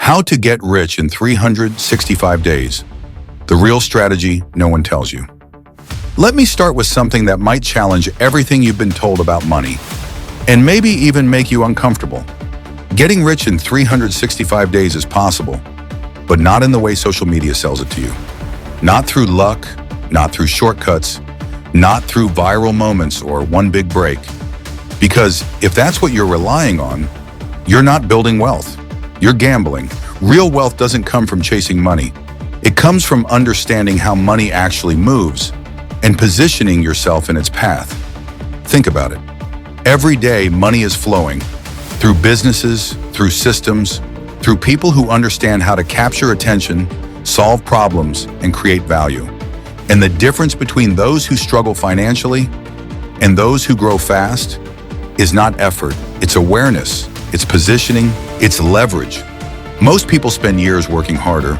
How to get rich in 365 days. The real strategy no one tells you. Let me start with something that might challenge everything you've been told about money, and maybe even make you uncomfortable. Getting rich in 365 days is possible, but not in the way social media sells it to you. Not through luck, not through shortcuts, not through viral moments or one big break. Because if that's what you're relying on, you're not building wealth. You're gambling. Real wealth doesn't come from chasing money. It comes from understanding how money actually moves and positioning yourself in its path. Think about it. Every day, money is flowing through businesses, through systems, through people who understand how to capture attention, solve problems, and create value. And the difference between those who struggle financially and those who grow fast is not effort, it's awareness, it's positioning, it's leverage. Most people spend years working harder,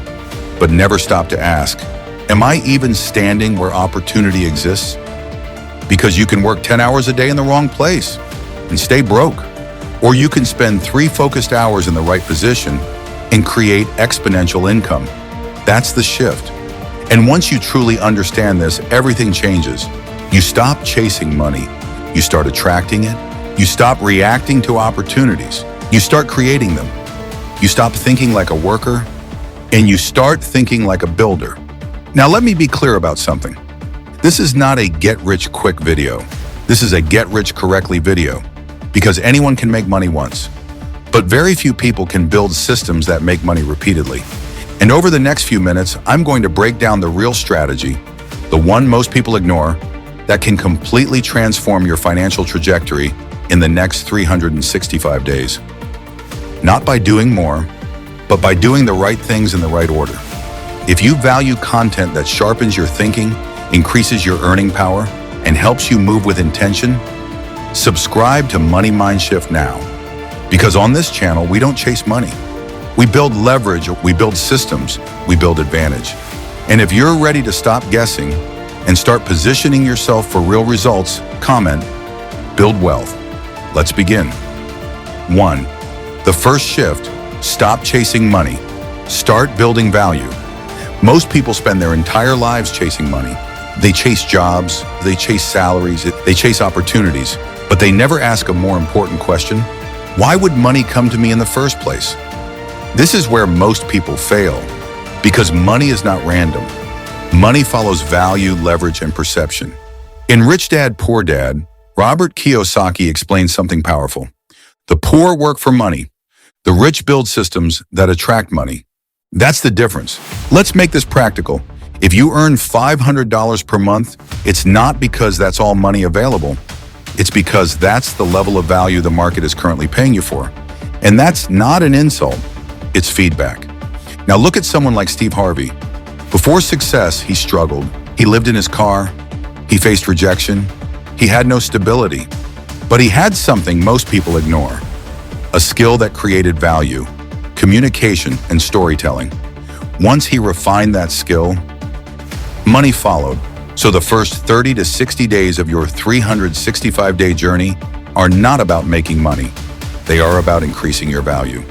but never stop to ask, am I even standing where opportunity exists? Because you can work 10 hours a day in the wrong place and stay broke. Or you can spend 3 focused hours in the right position and create exponential income. That's the shift. And once you truly understand this, everything changes. You stop chasing money. You start attracting it. You stop reacting to opportunities. You start creating them. You stop thinking like a worker, and you start thinking like a builder. Now let me be clear about something. This is not a get-rich-quick video. This is a get-rich-correctly video, because anyone can make money once. But very few people can build systems that make money repeatedly. And over the next few minutes, I'm going to break down the real strategy, the one most people ignore, that can completely transform your financial trajectory in the next 365 days. Not by doing more, but by doing the right things in the right order. If you value content that sharpens your thinking, increases your earning power, and helps you move with intention, subscribe to Money Mind Shift now. Because on this channel, we don't chase money. We build leverage, we build systems, we build advantage. And if you're ready to stop guessing and start positioning yourself for real results, comment, build wealth. Let's begin. 1. The first shift, stop chasing money. Start building value. Most people spend their entire lives chasing money. They chase jobs, they chase salaries, they chase opportunities, but they never ask a more important question. Why would money come to me in the first place? This is where most people fail, because money is not random. Money follows value, leverage, and perception. In Rich Dad, Poor Dad, Robert Kiyosaki explains something powerful. The poor work for money. The rich build systems that attract money. That's the difference. Let's make this practical. If you earn $500 per month, it's not because that's all money available. It's because that's the level of value the market is currently paying you for. And that's not an insult, it's feedback. Now look at someone like Steve Harvey. Before success, he struggled. He lived in his car. He faced rejection. He had no stability. But he had something most people ignore. A skill that created value, communication, and storytelling. Once he refined that skill, money followed. So the first 30 to 60 days of your 365-day journey are not about making money. They are about increasing your value.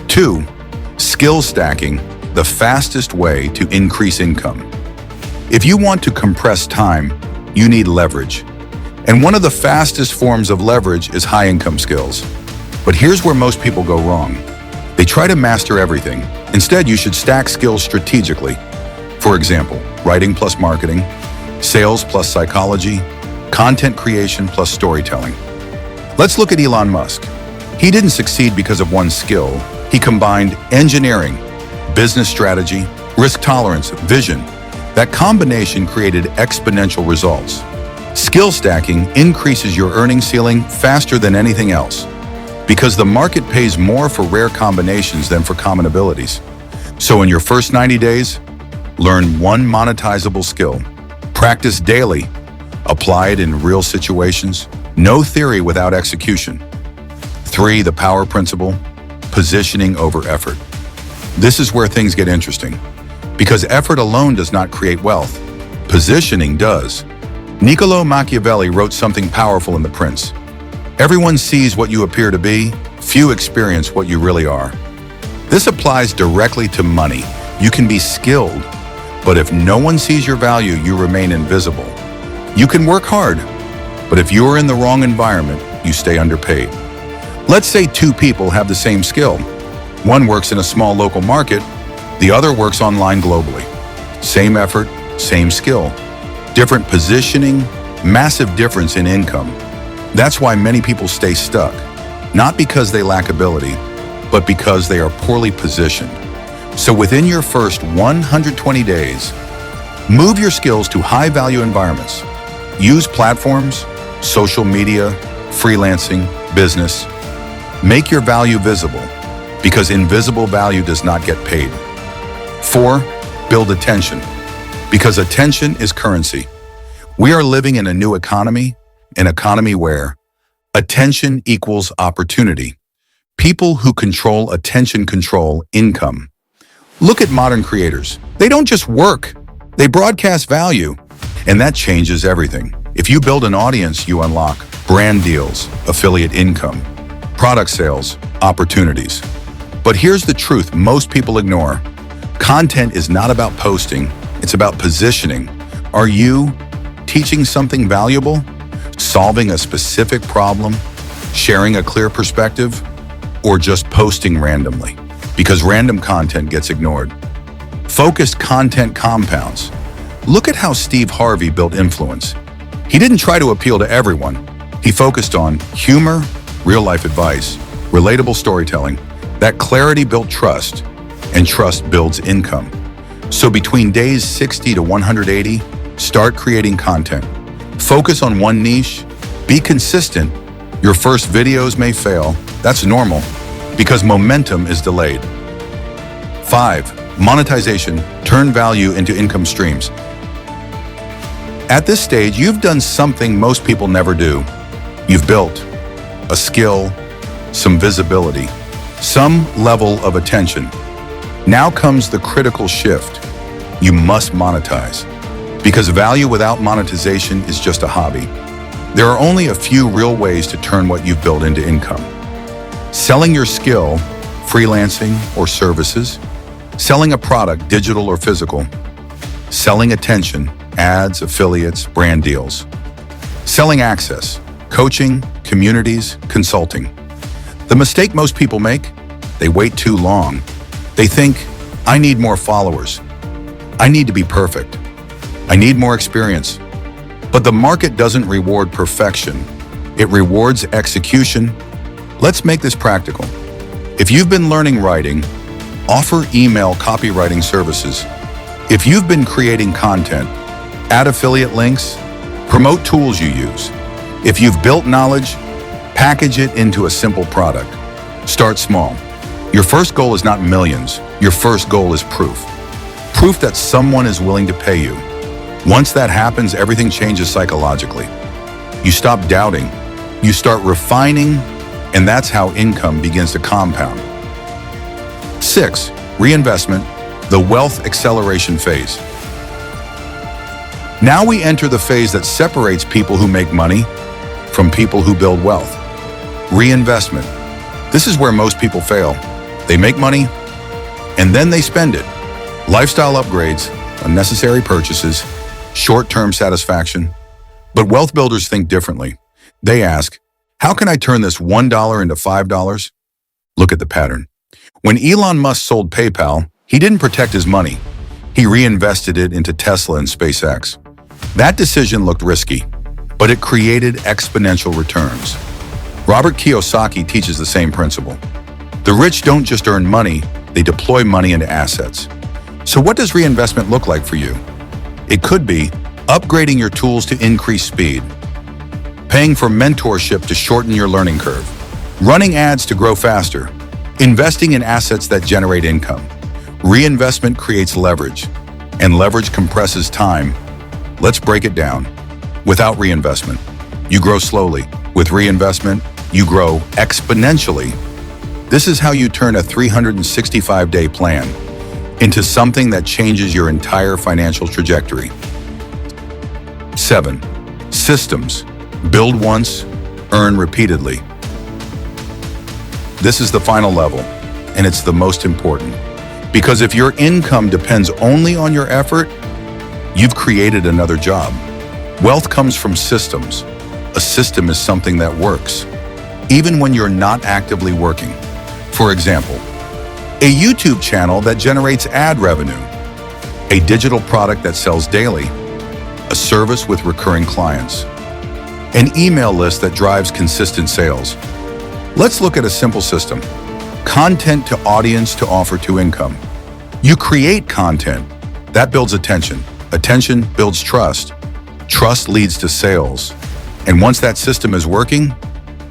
2. Skill stacking, the fastest way to increase income. If you want to compress time, you need leverage. And one of the fastest forms of leverage is high-income skills. But here's where most people go wrong. They try to master everything. Instead, you should stack skills strategically. For example, writing plus marketing, sales plus psychology, content creation plus storytelling. Let's look at Elon Musk. He didn't succeed because of one skill. He combined engineering, business strategy, risk tolerance, vision. That combination created exponential results. Skill stacking increases your earning ceiling faster than anything else, because the market pays more for rare combinations than for common abilities. So in your first 90 days, learn one monetizable skill. Practice daily. Apply it in real situations. No theory without execution. 3. The power principle, positioning over effort. This is where things get interesting, because effort alone does not create wealth. Positioning does. Niccolo Machiavelli wrote something powerful in The Prince. Everyone sees what you appear to be, few experience what you really are. This applies directly to money. You can be skilled, but if no one sees your value, you remain invisible. You can work hard, but if you are in the wrong environment, you stay underpaid. Let's say two people have the same skill. One works in a small local market, the other works online globally. Same effort, same skill. Different positioning, massive difference in income. That's why many people stay stuck, not because they lack ability, but because they are poorly positioned. So within your first 120 days, move your skills to high-value environments. Use platforms, social media, freelancing, business. Make your value visible, because invisible value does not get paid. 4, build attention, because attention is currency. We are living in a new economy, an economy where attention equals opportunity. People who control attention control income. Look at modern creators. They don't just work, they broadcast value, and that changes everything. If you build an audience, you unlock brand deals, affiliate income, product sales, opportunities. But here's the truth most people ignore. Content is not about posting, it's about positioning. Are you teaching something valuable? Solving a specific problem? Sharing a clear perspective? Or just posting randomly? Because random content gets ignored. Focused content compounds. Look at how Steve Harvey built influence. He didn't try to appeal to everyone. He focused on humor, real-life advice, relatable storytelling. That clarity built trust, and trust builds income. So between days 60 to 180, start creating content. Focus on one niche, be consistent. Your first videos may fail, that's normal, because momentum is delayed. 5, monetization, turn value into income streams. At this stage, you've done something most people never do. You've built a skill, some visibility, some level of attention. Now comes the critical shift. You must monetize, because value without monetization is just a hobby. There are only a few real ways to turn what you've built into income. Selling your skill, freelancing or services, selling a product, digital or physical, selling attention, ads, affiliates, brand deals, selling access, coaching, communities, consulting. The mistake most people make, they wait too long. They think, I need more followers. I need to be perfect. I need more experience. But the market doesn't reward perfection. It rewards execution. Let's make this practical. If you've been learning writing, offer email copywriting services. If you've been creating content, add affiliate links, promote tools you use. If you've built knowledge, package it into a simple product. Start small. Your first goal is not millions. Your first goal is proof. Proof that someone is willing to pay you. Once that happens, everything changes psychologically. You stop doubting. You start refining, and that's how income begins to compound. 6, reinvestment, the wealth acceleration phase. Now we enter the phase that separates people who make money from people who build wealth. Reinvestment. This is where most people fail. They make money, and then they spend it. Lifestyle upgrades, unnecessary purchases, short-term satisfaction. But wealth builders think differently. They ask, how can I turn this $1 into $5? Look at the pattern. When Elon Musk sold PayPal, he didn't protect his money. He reinvested it into Tesla and SpaceX. That decision looked risky, but it created exponential returns. Robert Kiyosaki teaches the same principle. The rich don't just earn money, they deploy money into assets. So what does reinvestment look like for you? It could be upgrading your tools to increase speed, paying for mentorship to shorten your learning curve, running ads to grow faster, investing in assets that generate income. Reinvestment creates leverage, and leverage compresses time. Let's break it down. Without reinvestment, you grow slowly. With reinvestment, you grow exponentially. This is how you turn a 365-day plan into something that changes your entire financial trajectory. 7, systems. Build once, earn repeatedly. This is the final level. and it's the most important. Because if your income depends only on your effort, you've created another job. Wealth comes from systems. A system is something that works, even when you're not actively working. For example, a YouTube channel that generates ad revenue, a digital product that sells daily, a service with recurring clients, an email list that drives consistent sales. Let's look at a simple system. Content to audience to offer to income. You create content. That builds attention. Attention builds trust. Trust leads to sales. And once that system is working,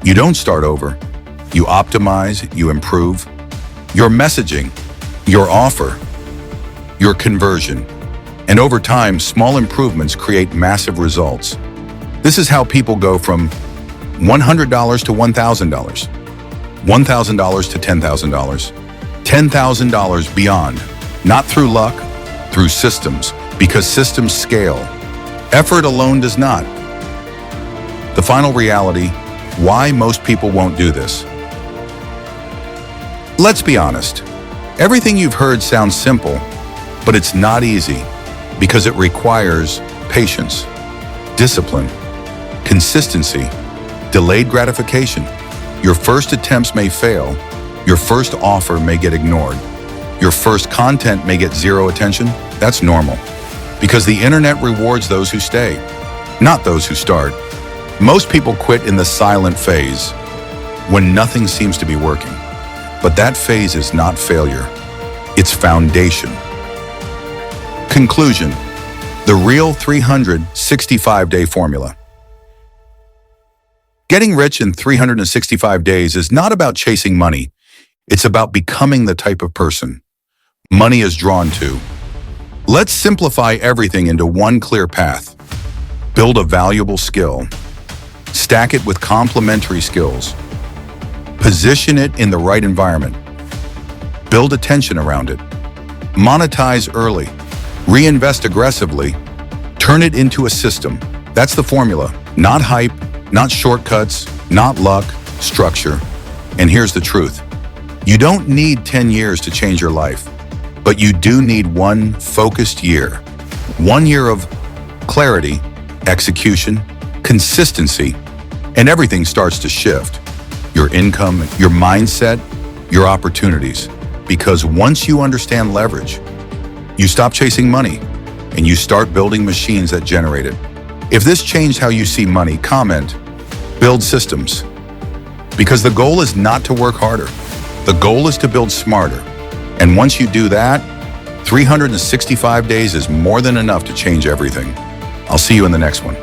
you don't start over. You optimize, you improve. Your messaging, your offer, your conversion. And over time, small improvements create massive results. This is how people go from $100 to $1,000, $1,000 to $10,000, $10,000 beyond, not through luck, through systems, because systems scale. Effort alone does not. The final reality, why most people won't do this. Let's be honest. Everything you've heard sounds simple, but it's not easy because it requires patience, discipline, consistency, delayed gratification. Your first attempts may fail. Your first offer may get ignored. Your first content may get zero attention. That's normal because the internet rewards those who stay, not those who start. Most people quit in the silent phase when nothing seems to be working. But that phase is not failure. It's foundation. Conclusion: the real 365-day formula. Getting rich in 365 days is not about chasing money. It's about becoming the type of person money is drawn to. Let's simplify everything into one clear path. Build a valuable skill. Stack it with complementary skills. Position it in the right environment. Build attention around it. Monetize early. Reinvest aggressively. Turn it into a system. That's the formula. Not hype, not shortcuts, not luck, structure. And here's the truth. You don't need 10 years to change your life, but you do need one focused year. 1 year of clarity, execution, consistency, and everything starts to shift. Your income, your mindset, your opportunities. Because once you understand leverage, you stop chasing money and you start building machines that generate it. If this changed how you see money, comment, build systems. Because the goal is not to work harder. The goal is to build smarter. And once you do that, 365 days is more than enough to change everything. I'll see you in the next one.